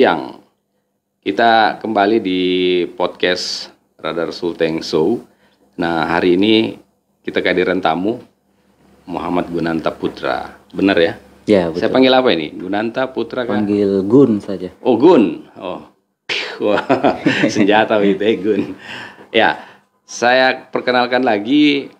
Yang kita kembali di podcast Radar Sulteng Show. Nah, hari ini kita kehadiran tamu Muhammad Gunanta Putra. Benar ya? Ya, betul. Saya panggil apa ini? Gunanta Putra kan? Panggil Gun saja. Oh, Gun. Oh. Wah, senjata itu Gun. Ya, saya perkenalkan lagi,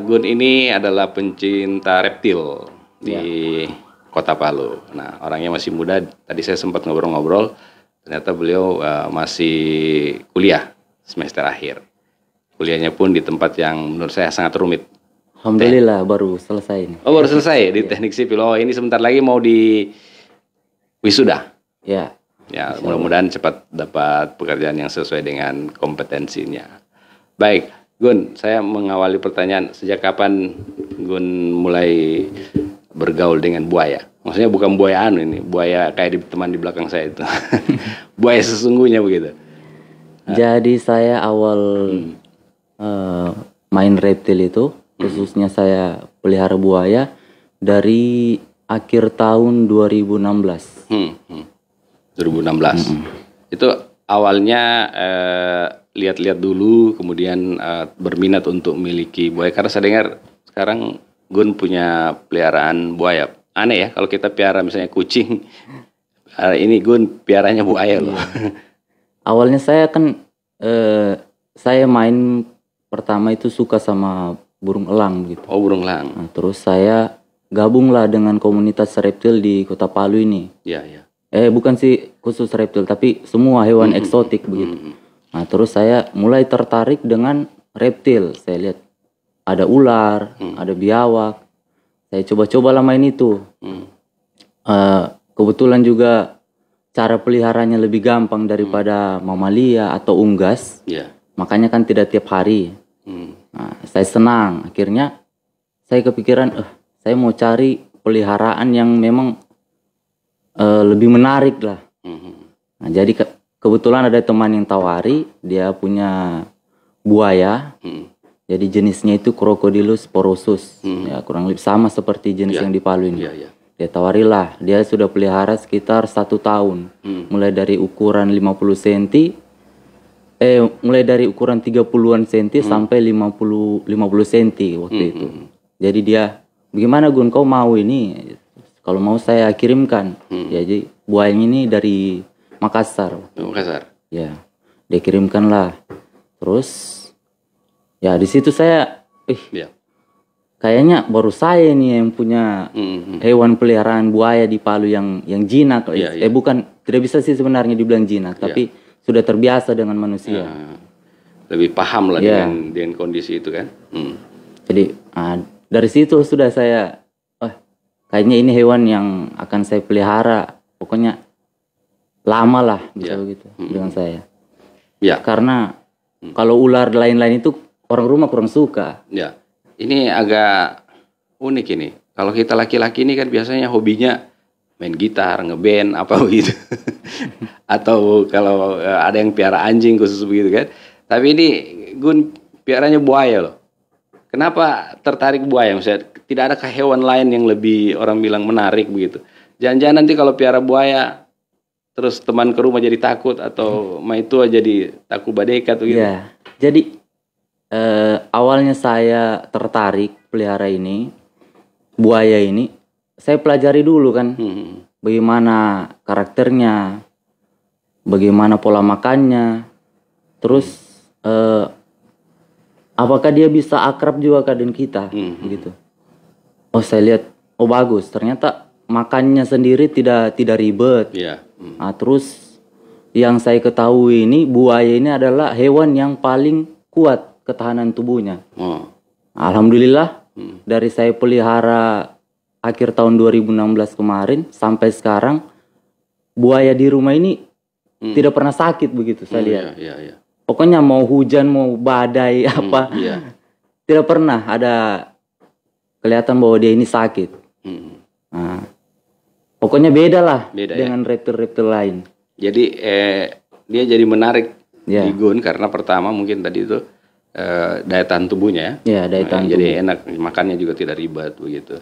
Gun ini adalah pencinta reptil di Kota Palu. Nah, orangnya masih muda. Tadi saya sempat ngobrol-ngobrol. Ternyata beliau masih kuliah semester akhir. Kuliahnya pun di tempat yang menurut saya sangat rumit. Alhamdulillah baru selesai ini. Oh, baru selesai di teknik sipil. Oh, ini sebentar lagi mau di wisuda. Ya. Ya, mudah-mudahan cepat dapat pekerjaan yang sesuai dengan kompetensinya. Baik, Gun, saya mengawali pertanyaan. Sejak kapan Gun mulai bergaul dengan buaya? Maksudnya bukan buaya ini, buaya kayak di teman di belakang saya itu. Buaya sesungguhnya begitu. Jadi saya awal main reptil itu, khususnya saya pelihara buaya dari akhir tahun 2016. 2016. Itu awalnya lihat-lihat dulu, kemudian berminat untuk memiliki buaya. Karena saya dengar sekarang Gun punya peliharaan buaya. Aneh ya kalau kita piara misalnya kucing. Ini Gun piaranya buaya loh. Awalnya saya kan saya main pertama itu suka sama burung elang gitu. Oh, burung elang. Nah, terus saya gabunglah dengan komunitas reptil di Kota Palu ini. Iya, iya. Bukan sih khusus reptil, tapi semua hewan eksotik begitu. Nah, terus saya mulai tertarik dengan reptil. Saya lihat ada ular, ada biawak. Saya coba-coba main itu. Kebetulan juga cara peliharanya lebih gampang daripada mamalia atau unggas. Yeah. Makanya kan tidak tiap hari. Nah, saya senang. Akhirnya saya kepikiran, saya mau cari peliharaan yang memang lebih menarik lah. Nah, jadi kebetulan ada teman yang tawari, dia punya buaya. Jadi jenisnya itu Crocodylus porosus. Ya, kurang lebih sama seperti jenis yang di Palu ini. Dia tawarilah, dia sudah pelihara sekitar 1 tahun. Mulai dari ukuran 50 cm, mulai dari ukuran 30-an cm sampai 50 cm waktu itu. Jadi dia, bagaimana Gun, kau mau ini? Kalau mau saya kirimkan. Jadi buayanya ini dari Makassar. Makassar. Ya, dia kirimkan lah. Terus, ya di situ saya, kayaknya baru saya nih yang punya hewan peliharaan buaya di Palu yang jinak. Bukan, tidak bisa sih sebenarnya dibilang jinak, tapi sudah terbiasa dengan manusia. Lebih paham lah dengan kondisi itu kan. Jadi dari situ sudah saya, kayaknya ini hewan yang akan saya pelihara. Pokoknya lama lah bisa begitu dengan saya. Karena kalau ular lain-lain itu orang rumah kurang suka. Ya. Ini agak unik ini. Kalau kita laki-laki ini kan biasanya hobinya main gitar, ngeband, apa begitu. Atau kalau ada yang piara anjing khusus begitu kan. Tapi ini Gun piaranya buaya loh. Kenapa tertarik buaya? Maksudnya tidak ada hewan lain yang lebih orang bilang menarik begitu. Jangan-jangan nanti kalau piara buaya terus teman ke rumah jadi takut atau maitua jadi takut badekat begitu. Ya. Jadi awalnya saya tertarik pelihara ini, buaya ini, saya pelajari dulu kan, bagaimana karakternya, bagaimana pola makannya, terus apakah dia bisa akrab juga dengan kita, gitu. Oh, saya lihat, oh bagus, ternyata makannya sendiri tidak ribet. Nah, terus yang saya ketahui ini buaya ini adalah hewan yang paling kuat ketahanan tubuhnya. Alhamdulillah dari saya pelihara akhir tahun 2016 kemarin sampai sekarang buaya di rumah ini tidak pernah sakit begitu saya lihat. Pokoknya mau hujan mau badai tidak pernah ada kelihatan bahwa dia ini sakit. Nah, pokoknya beda lah dengan reptil-reptil lain. Jadi dia jadi menarik di Gun karena pertama mungkin tadi itu daya tahan tubuhnya ya. Daya tahan jadi enak makannya juga tidak ribet begitu.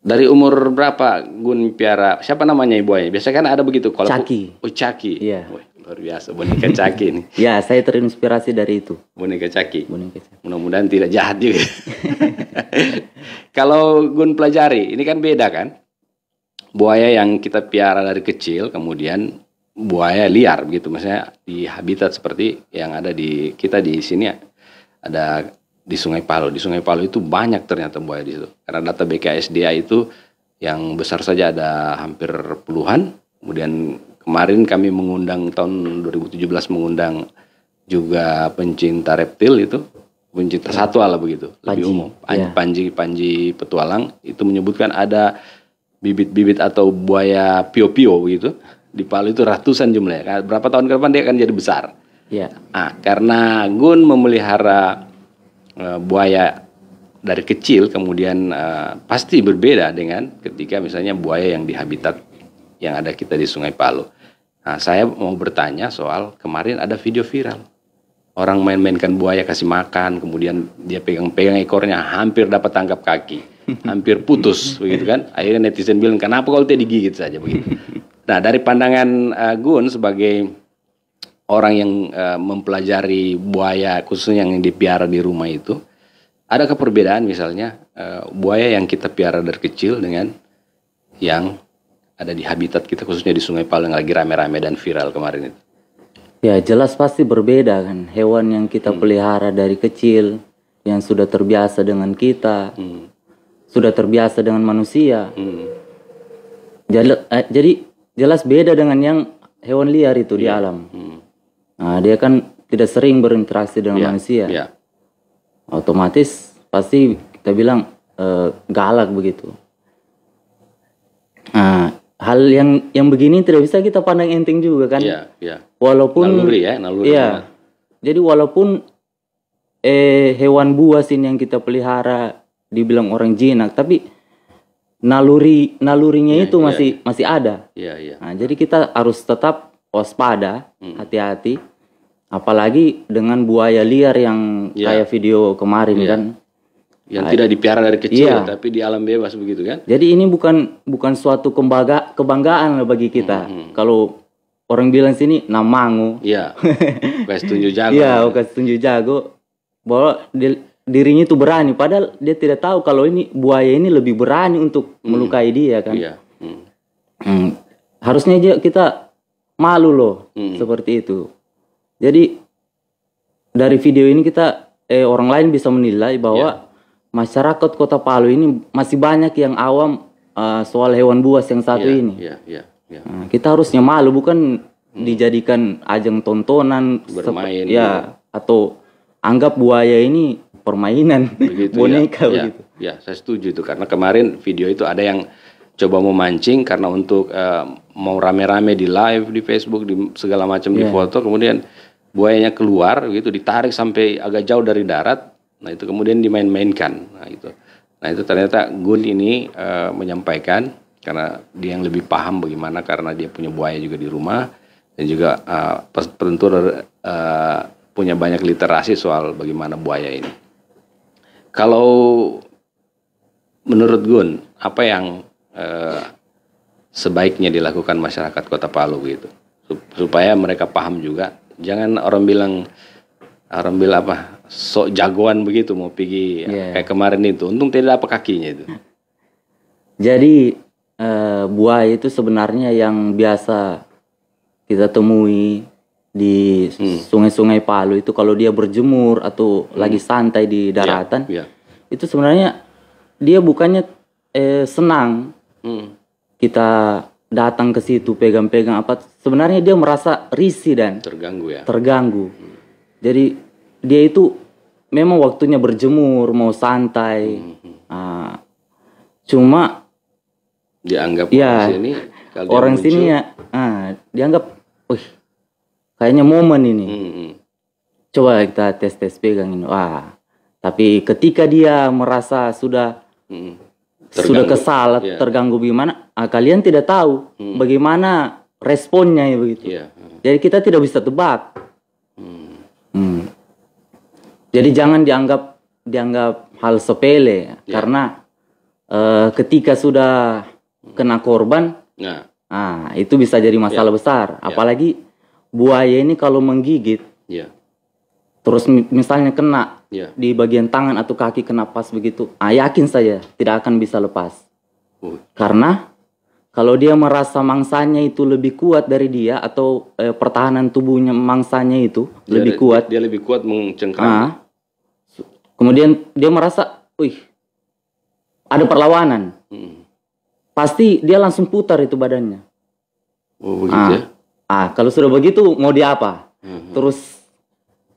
Dari umur berapa Gun piara? Siapa namanya buaya? Biasanya kan ada begitu. Kalau Caki. Oh, Caki. Iya. Wih, luar biasa boneka Caki ini. Ya, saya terinspirasi dari itu. Boneka Caki. Boneka Caki. Mudah-mudahan tidak jahat juga. Kalau Gun pelajari, ini kan beda kan? Buaya yang kita piara dari kecil, kemudian buaya liar begitu, maksudnya di habitat seperti yang ada di kita di sini ada di Sungai Palu. Di Sungai Palu itu banyak ternyata buaya di situ. Karena data BKSDA itu yang besar saja ada hampir puluhan. Kemudian kemarin kami mengundang tahun 2017 mengundang juga pencinta reptil itu, pencinta satwa lah begitu, lebih umum. Panji petualang itu menyebutkan ada bibit-bibit atau buaya pio-pio begitu. Di Palu itu ratusan jumlahnya. Berapa tahun ke depan dia akan jadi besar. Iya. Karena Gun memelihara buaya dari kecil, kemudian pasti berbeda dengan ketika misalnya buaya yang di habitat yang ada kita di Sungai Palu. Nah, saya mau bertanya soal kemarin ada video viral. Orang main-mainkan buaya, kasih makan, kemudian dia pegang-pegang ekornya, hampir dapat tangkap kaki, hampir putus, begitu kan? Akhirnya netizen bilang, kenapa kalau tidak digigit saja begitu? Nah, dari pandangan Gun sebagai orang yang mempelajari buaya khususnya yang dipiara di rumah itu, adakah perbedaan misalnya buaya yang kita piara dari kecil dengan yang ada di habitat kita khususnya di Sungai Palu yang lagi rame-rame dan viral kemarin itu? Ya jelas pasti berbeda kan. Hewan yang kita pelihara dari kecil, yang sudah terbiasa dengan kita, sudah terbiasa dengan manusia. Jadi jelas beda dengan yang hewan liar itu di alam. Nah, dia kan tidak sering berinteraksi dengan manusia. Otomatis pasti kita bilang galak begitu. Nah, hal yang begini tidak bisa kita pandang enteng juga kan. Walaupun naluri. Iya. Jadi walaupun hewan buas ini yang kita pelihara dibilang orang jinak, tapi nalurinya itu masih ada. Nah, jadi kita harus tetap waspada, hati-hati. Apalagi dengan buaya liar yang kayak video kemarin kan. Yang tidak dipiara dari kecil tapi di alam bebas begitu kan. Jadi ini bukan suatu kebanggaan lah bagi kita. Kalau orang bilang sini namangu. Iya. Okas tunjuk jago. Iya, okas tunjuk jago. Bahwa dirinya itu berani, padahal dia tidak tahu kalau ini buaya ini lebih berani untuk melukai dia kan. Iya. Harusnya kita malu loh seperti itu. Jadi dari video ini kita orang lain bisa menilai bahwa masyarakat Kota Palu ini masih banyak yang awam soal hewan buas yang satu ini. Nah, kita harusnya malu, bukan dijadikan ajang tontonan bermain atau anggap buaya ini permainan begitu, boneka begitu. Ya, saya setuju itu karena kemarin video itu ada yang coba memancing karena untuk mau rame-rame di live di Facebook di segala macam di foto, kemudian buayanya keluar gitu, ditarik sampai agak jauh dari darat. Nah, itu kemudian dimain-mainkan. Nah, itu ternyata Gun ini menyampaikan karena dia yang lebih paham bagaimana, karena dia punya buaya juga di rumah dan juga tentu punya banyak literasi soal bagaimana buaya ini. Kalau menurut Gun, apa yang sebaiknya dilakukan masyarakat Kota Palu gitu supaya mereka paham juga? Jangan orang bilang apa, sok jagoan begitu mau pergi kayak kemarin itu, untung tidak apa kakinya itu. Jadi buaya itu sebenarnya yang biasa kita temui di sungai-sungai Palu itu kalau dia berjemur atau lagi santai di daratan, itu sebenarnya dia bukannya senang kita datang ke situ pegang-pegang apa, sebenarnya dia merasa risih dan terganggu. Jadi dia itu memang waktunya berjemur, mau santai. Cuma dianggap orang sini dianggap, kayaknya momen ini. Coba kita tes pegang ini. Tapi ketika dia merasa sudah kesal, terganggu bagaimana, kalian tidak tahu bagaimana responnya ya begitu. Jadi kita tidak bisa tebak. Jadi jangan dianggap hal sepele karena ketika sudah kena korban, Nah, itu bisa jadi masalah besar. Apalagi buaya ini kalau menggigit, ya, terus misalnya kena ya. di bagian tangan atau kaki kena pas begitu, yakin saja tidak akan bisa lepas. Karena kalau dia merasa mangsanya itu lebih kuat dari dia, atau pertahanan tubuhnya mangsanya itu lebih kuat, dia lebih kuat mencengkram. Kemudian dia merasa, wih, ada perlawanan. Pasti dia langsung putar itu badannya. Oh begitu ya? Kalau sudah begitu mau dia apa? Terus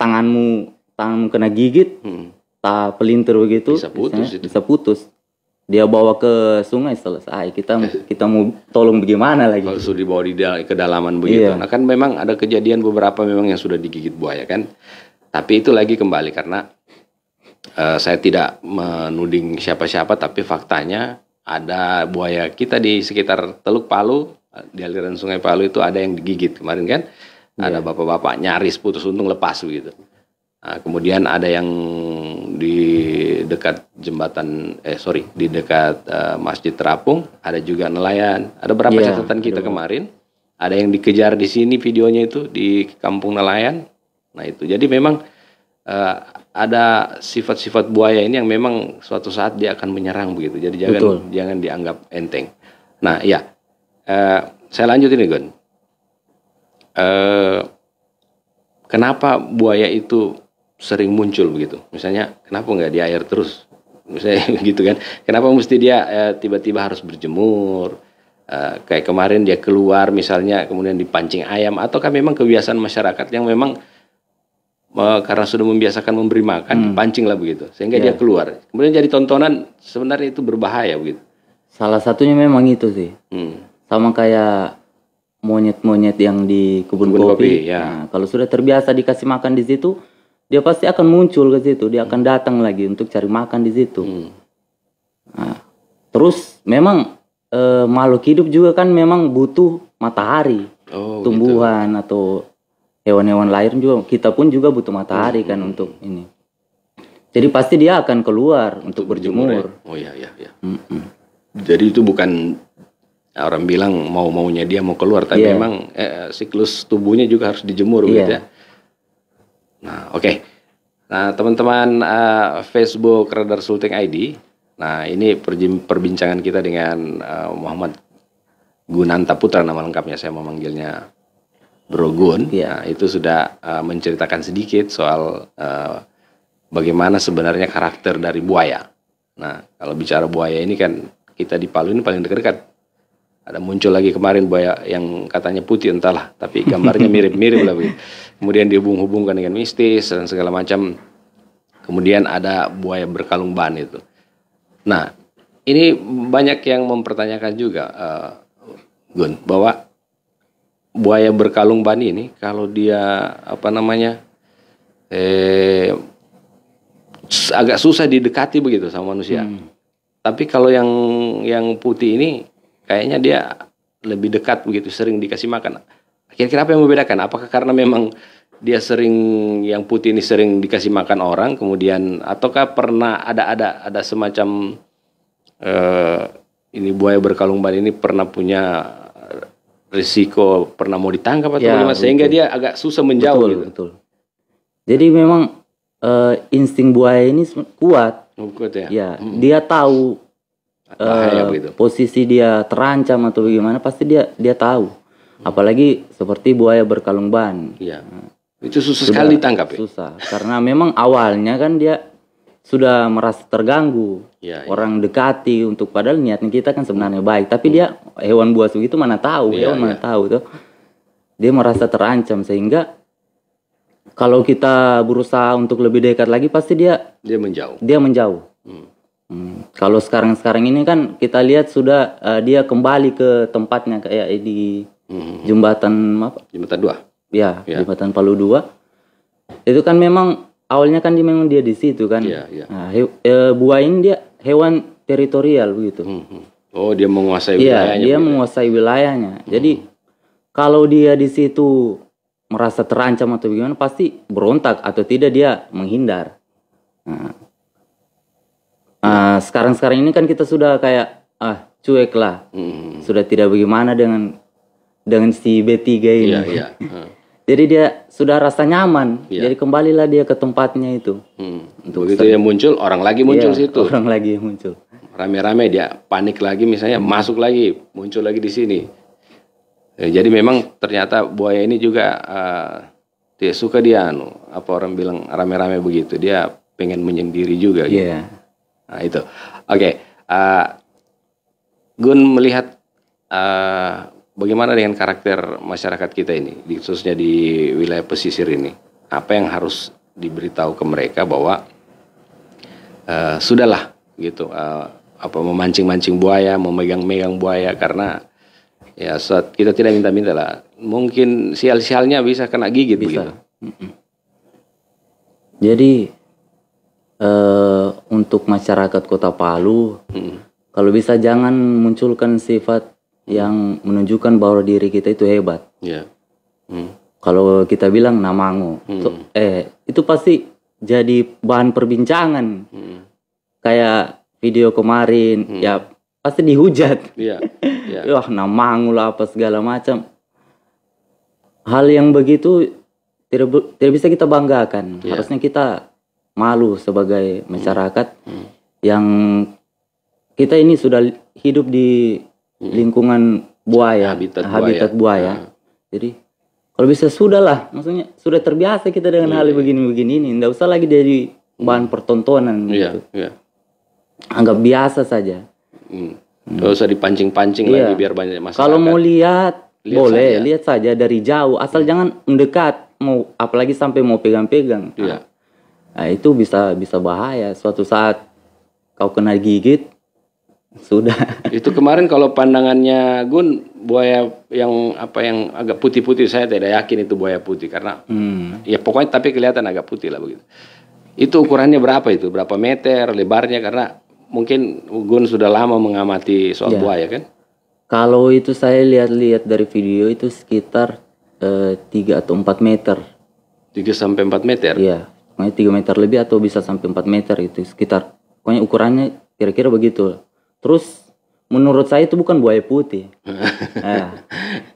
tanganmu kena gigit, tak pelintir begitu, bisa putus. Dia bawa ke sungai, selesai. Kita mau tolong bagaimana lagi? Kalau sudah dibawa di kedalaman begitu. Nah kan memang ada kejadian beberapa memang yang sudah digigit buaya kan. Tapi itu lagi kembali karena saya tidak menuding siapa-siapa, tapi faktanya ada buaya kita di sekitar Teluk Palu, di aliran Sungai Palu itu ada yang digigit kemarin kan. Ada bapak-bapak nyaris putus, untung lepas begitu. Nah, kemudian ada yang di dekat di dekat Masjid Terapung, ada juga nelayan. Ada berapa catatan kita kemarin. Ada yang dikejar di sini videonya itu di Kampung Nelayan. Nah itu, jadi memang ada sifat-sifat buaya ini yang memang suatu saat dia akan menyerang begitu. Jadi jangan dianggap enteng. Nah ya, saya lanjut ini Gun. Kenapa buaya itu sering muncul begitu? Misalnya kenapa nggak di air terus? Misalnya gitu kan? Kenapa mesti dia tiba-tiba harus berjemur? Kayak kemarin dia keluar misalnya kemudian dipancing ayam, ataukah memang kebiasaan masyarakat yang memang karena sudah membiasakan memberi makan, dipancing lah begitu, sehingga dia keluar. Kemudian jadi tontonan, sebenarnya itu berbahaya begitu. Salah satunya memang itu sih. Sama kayak monyet-monyet yang di kebun kopi. Nah, kalau sudah terbiasa dikasih makan di situ, dia pasti akan muncul ke situ. Dia akan datang lagi untuk cari makan di situ. Nah, terus memang makhluk hidup juga kan memang butuh matahari. Tumbuhan gitu. Atau hewan-hewan lain juga, kita pun juga butuh matahari kan untuk ini. Jadi pasti dia akan keluar untuk berjemur. Ya? Oh iya. Jadi itu bukan orang bilang maunya dia mau keluar, tapi memang siklus tubuhnya juga harus dijemur gitu ya. Nah oke. Nah teman-teman Facebook Radar Sulting ID. Nah ini perbincangan kita dengan Muhammad Gunanta Putra, nama lengkapnya, saya memanggilnya Bro Gun. Nah, itu sudah menceritakan sedikit soal bagaimana sebenarnya karakter dari buaya. Nah, kalau bicara buaya ini kan kita di Palu ini paling dekat. Ada muncul lagi kemarin buaya yang katanya putih entahlah, tapi gambarnya mirip-mirip lah begitu. Kemudian dihubung-hubungkan dengan mistis dan segala macam. Kemudian ada buaya berkalung ban itu. Nah, ini banyak yang mempertanyakan juga Gun, bahwa buaya berkalung ban ini kalau dia agak susah didekati begitu sama manusia. Tapi kalau yang putih ini kayaknya dia lebih dekat begitu, sering dikasih makan. Kira-kira apa yang membedakan? Apakah karena memang dia yang putih ini sering dikasih makan orang, kemudian ataukah pernah ada semacam ini buaya berkalung ban ini pernah punya risiko, pernah mau ditangkap atau bagaimana, sehingga dia agak susah menjauh gitu. Betul. Jadi memang insting buaya ini kuat. Ya, dia tahu posisi dia terancam atau bagaimana, pasti dia tahu. Apalagi seperti buaya berkalung ban. Iya. Itu susah sekali ditangkap ya. Susah, karena memang awalnya kan dia sudah merasa terganggu. Orang dekati untuk, padahal niatnya kita kan sebenarnya baik, tapi dia hewan buas begitu mana tahu, mana tahu tuh. Dia merasa terancam, sehingga kalau kita berusaha untuk lebih dekat lagi pasti dia menjauh. Kalau sekarang ini kan kita lihat sudah dia kembali ke tempatnya kayak di jembatan Jembatan 2. Jembatan Palu 2. Itu kan memang awalnya kan memang dia di situ kan. Nah, buaya ini dia hewan teritorial begitu. Oh, dia menguasai wilayahnya. Dia menguasai wilayahnya. Jadi kalau dia di situ merasa terancam atau bagaimana, pasti berontak atau tidak dia menghindar. sekarang ini kan kita sudah kayak cuek lah. Sudah tidak bagaimana dengan si B3 ini. Iya, iya. Jadi dia sudah rasa nyaman. Jadi kembalilah dia ke tempatnya itu. Begitu dia muncul, orang lagi muncul situ. Orang lagi muncul. Rame-rame dia panik lagi misalnya, masuk lagi, muncul lagi di sini. Jadi memang ternyata buaya ini juga dia suka dia apa orang bilang rame-rame begitu. Dia pengen menyendiri juga gitu. Nah, itu. Oke. Gun melihat bagaimana dengan karakter masyarakat kita ini, khususnya di wilayah pesisir ini? Apa yang harus diberitahu ke mereka bahwa sudahlah gitu, apa memancing-mancing buaya, memegang-megang buaya, karena ya saat kita tidak minta-minta lah, mungkin sial-sialnya bisa kena gigit begitu. Jadi untuk masyarakat Kota Palu, kalau bisa jangan munculkan sifat yang menunjukkan bahwa diri kita itu hebat. Kalau kita bilang namango, itu pasti jadi bahan perbincangan. Kayak video kemarin, ya pasti dihujat. Wah, namango lah apa segala macam. Hal yang begitu tidak bisa kita banggakan. Harusnya kita malu sebagai masyarakat yang kita ini sudah hidup di lingkungan buaya, habitat buaya. Jadi kalau bisa sudahlah, maksudnya sudah terbiasa kita dengan hal begini-begini ini, tidak usah lagi jadi bahan pertontonan. Gitu. Anggap biasa saja. Tidak usah dipancing-pancing lagi biar banyak masyarakat. Kalau mau lihat boleh, lihat saja dari jauh, asal jangan mendekat, mau apalagi sampai mau pegang-pegang. Nah, itu bisa bahaya. Suatu saat kau kena gigit, sudah. Itu kemarin kalau pandangannya Gun, buaya yang agak putih-putih, saya tidak yakin itu buaya putih karena ya pokoknya tapi kelihatan agak putih lah begitu. Itu ukurannya berapa itu? Berapa meter lebarnya? Karena mungkin Gun sudah lama mengamati soal buaya kan? Kalau itu saya lihat-lihat dari video itu sekitar 3 atau 4 meter. 3 sampai 4 meter? Iya, pokoknya 3 meter lebih atau bisa sampai 4 meter itu sekitar. Pokoknya ukurannya kira-kira begitu. Terus menurut saya itu bukan buaya putih.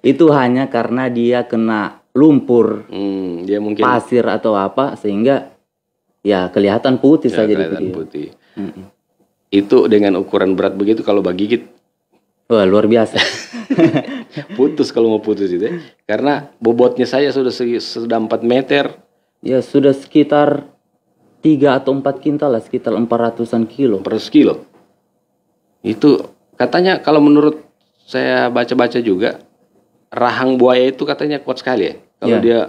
Itu hanya karena dia kena lumpur, dia mungkin pasir atau apa sehingga ya kelihatan putih saja di video. Putih. Itu dengan ukuran berat begitu kalau gigit, wah luar biasa. Putus kalau mau putus itu. Karena bobotnya saya sudah 4 meter. Ya sudah sekitar 3 atau 4 kintal lah, sekitar 400-an kilo. 400 kilo. Itu katanya kalau menurut saya baca-baca juga, rahang buaya itu katanya kuat sekali ya. Kalau dia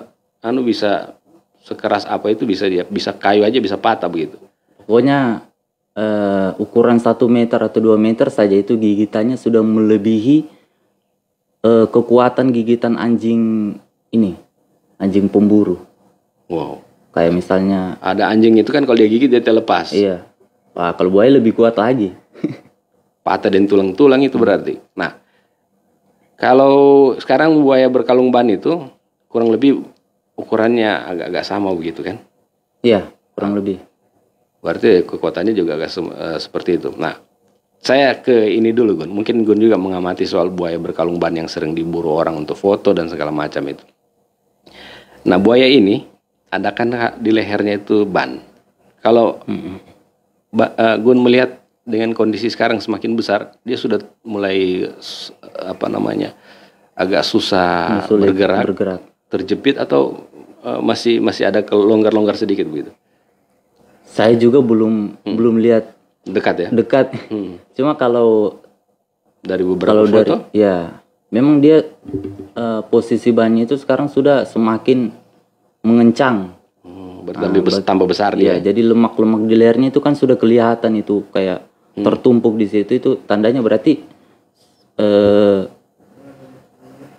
bisa sekeras apa itu bisa kayu aja bisa patah begitu. Pokoknya ukuran 1 meter atau 2 meter saja itu gigitannya sudah melebihi kekuatan gigitan anjing ini, anjing pemburu. Wow. Kayak misalnya ada anjing itu kan kalau dia gigit dia terlepas. Iya. Wah, kalau buaya lebih kuat lagi. Patah dan tulang-tulang itu berarti. Nah, kalau sekarang buaya berkalung ban itu kurang lebih ukurannya agak-agak sama begitu kan? Iya, kurang lebih. Berarti kekuatannya juga agak seperti itu. Nah, saya ke ini dulu Gun. Mungkin Gun juga mengamati soal buaya berkalung ban yang sering diburu orang untuk foto dan segala macam itu. Nah, buaya ini ada kan di lehernya itu ban. Kalau Gun melihat dengan kondisi sekarang semakin besar, dia sudah mulai agak susah bergerak, terjepit atau masih ada longgar-longgar sedikit begitu. Saya juga belum lihat dekat ya. Dekat. Cuma kalau dari beberapa foto, memang dia posisi bannya itu sekarang sudah semakin mengencang. Tambah besar dia. Jadi lemak-lemak di lehernya itu kan sudah kelihatan itu kayak tertumpuk di situ, itu tandanya berarti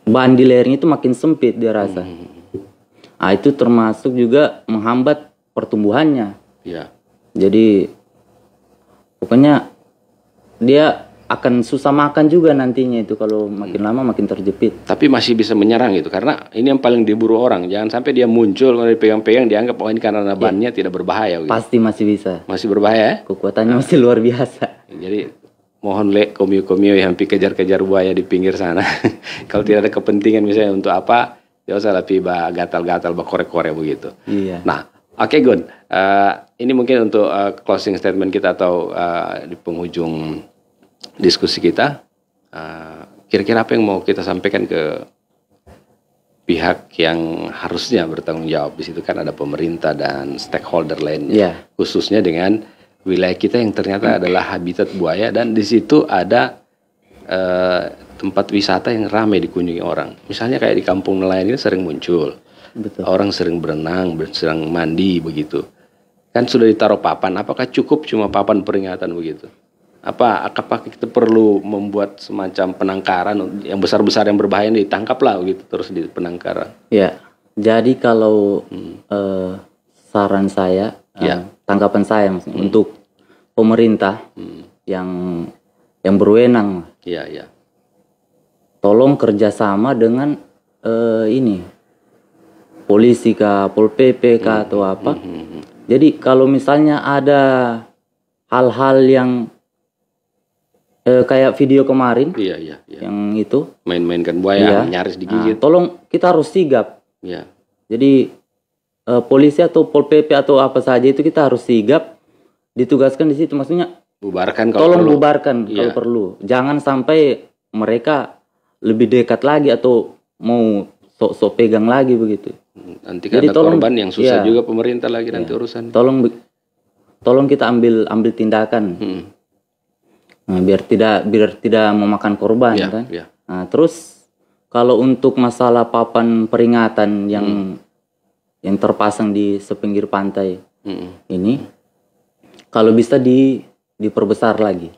ban di lehernya itu makin sempit dia rasa. Itu termasuk juga menghambat pertumbuhannya. Jadi pokoknya dia akan susah makan juga nantinya itu kalau makin lama makin terjepit. Tapi masih bisa menyerang itu, karena ini yang paling diburu orang. Jangan sampai dia muncul kalau dipegang-pegang dianggap oh ini karena bannya tidak berbahaya. Gitu. Pasti masih bisa. Masih berbahaya ya? Kekuatannya masih luar biasa. Jadi mohon komio-komio yang kejar-kejar buaya di pinggir sana. Kalau tidak ada kepentingan misalnya untuk apa, ya usah lebih gatal-gatal, korek-korek begitu. Iya. Nah, oke Gun, ini mungkin untuk closing statement kita atau di penghujung diskusi kita, kira-kira apa yang mau kita sampaikan ke pihak yang harusnya bertanggung jawab di situ, kan ada pemerintah dan stakeholder lainnya, khususnya dengan wilayah kita yang ternyata adalah habitat buaya dan di situ ada tempat wisata yang ramai dikunjungi orang. Misalnya kayak di Kampung Nelayan ini sering muncul, betul. Orang sering berenang, sering mandi begitu. Kan sudah ditaruh papan, apakah cukup cuma papan peringatan begitu? Apakah kita perlu membuat semacam penangkaran yang besar-besar yang berbahaya ini ditangkaplah gitu terus di penangkaran? Ya, jadi kalau saran saya, tanggapan saya untuk pemerintah yang berwenang, tolong kerjasama dengan ini polisi kah, Pol PP kah atau apa. Jadi kalau misalnya ada hal-hal yang kayak video kemarin, yang itu main-mainkan buaya, nyaris digigit. Tolong kita harus sigap. Jadi polisi atau Pol PP atau apa saja itu kita harus sigap, ditugaskan di situ. Maksudnya bubarkan kalau tolong perlu. Bubarkan kalau perlu. Jangan sampai mereka lebih dekat lagi atau mau sok-sok pegang lagi begitu. Nanti kan ada korban yang susah juga pemerintah lagi nanti urusan. Tolong kita ambil tindakan. Nah, biar tidak memakan korban kan. Nah, terus kalau untuk masalah papan peringatan yang terpasang di sepinggir pantai ini, kalau bisa diperbesar lagi.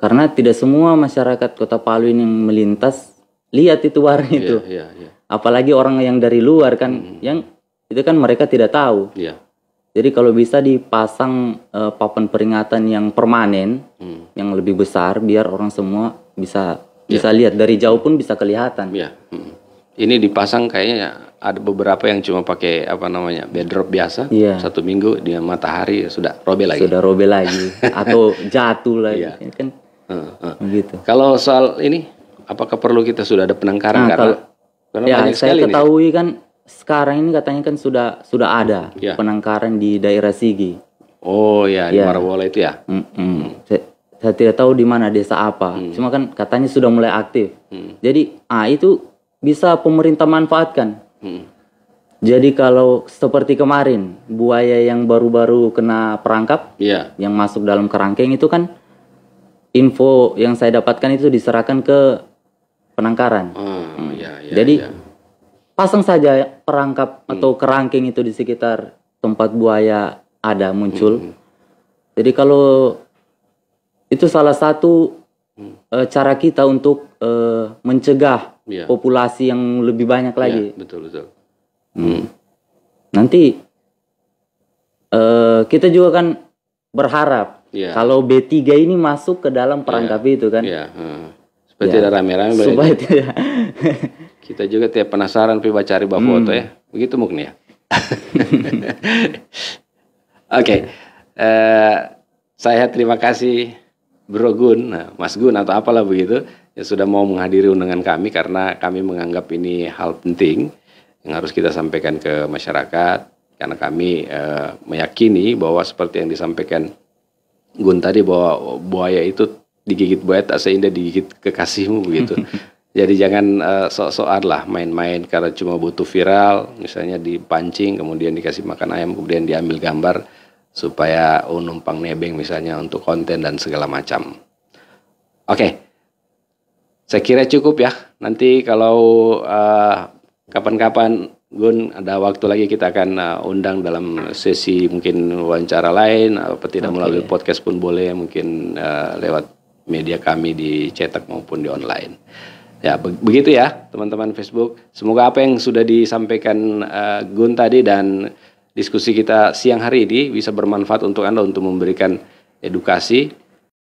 Karena tidak semua masyarakat Kota Palu ini yang melintas lihat itu warna itu. Apalagi orang yang dari luar kan, yang itu kan mereka tidak tahu. Jadi kalau bisa dipasang papan peringatan yang permanen, yang lebih besar, biar orang semua bisa lihat dari jauh pun bisa kelihatan. Ini dipasang kayaknya ada beberapa yang cuma pakai backdrop biasa, 1 minggu dia matahari sudah robek lagi. Atau jatuh lagi. Kan begitu. Kalau soal ini, apakah perlu kita sudah ada penangkaran karena banyak saya sekali ketahui kan. Sekarang ini katanya kan sudah ada penangkaran di daerah Sigi. Oh ya, di Marawola itu ya. Saya tidak tahu di mana desa apa. Cuma kan katanya sudah mulai aktif. Jadi itu bisa pemerintah manfaatkan. Jadi kalau seperti kemarin buaya yang baru-baru kena perangkap, yang masuk dalam kerangkeng itu kan info yang saya dapatkan itu diserahkan ke penangkaran. Jadi pasang saja perangkap atau kerangkeng itu di sekitar tempat buaya ada muncul. Jadi kalau itu salah satu cara kita untuk mencegah populasi yang lebih banyak lagi. Betul. Nanti kita juga kan berharap kalau B3 ini masuk ke dalam perangkap itu kan. Supaya tidak rame-rame. Supaya tidak. Kita juga tiap penasaran coba cari foto ya. Begitu mungkin ya. Oke. Saya terima kasih Bro Gun, Mas Gun atau apalah begitu yang sudah mau menghadiri undangan kami, karena kami menganggap ini hal penting yang harus kita sampaikan ke masyarakat, karena kami meyakini bahwa seperti yang disampaikan Gun tadi, bahwa buaya itu digigit buaya tak seindah digigit kekasihmu begitu. Jadi jangan sok-sokan lah main-main karena cuma butuh viral, misalnya dipancing kemudian dikasih makan ayam kemudian diambil gambar supaya numpang nebeng misalnya untuk konten dan segala macam. Oke, saya kira cukup ya. Nanti kalau kapan-kapan Gun ada waktu lagi kita akan undang dalam sesi mungkin wawancara lain, apa tidak melalui podcast pun boleh, mungkin lewat media kami di cetak maupun di online. Ya, begitu ya teman-teman Facebook. Semoga apa yang sudah disampaikan Gun tadi dan diskusi kita siang hari ini bisa bermanfaat untuk Anda untuk memberikan edukasi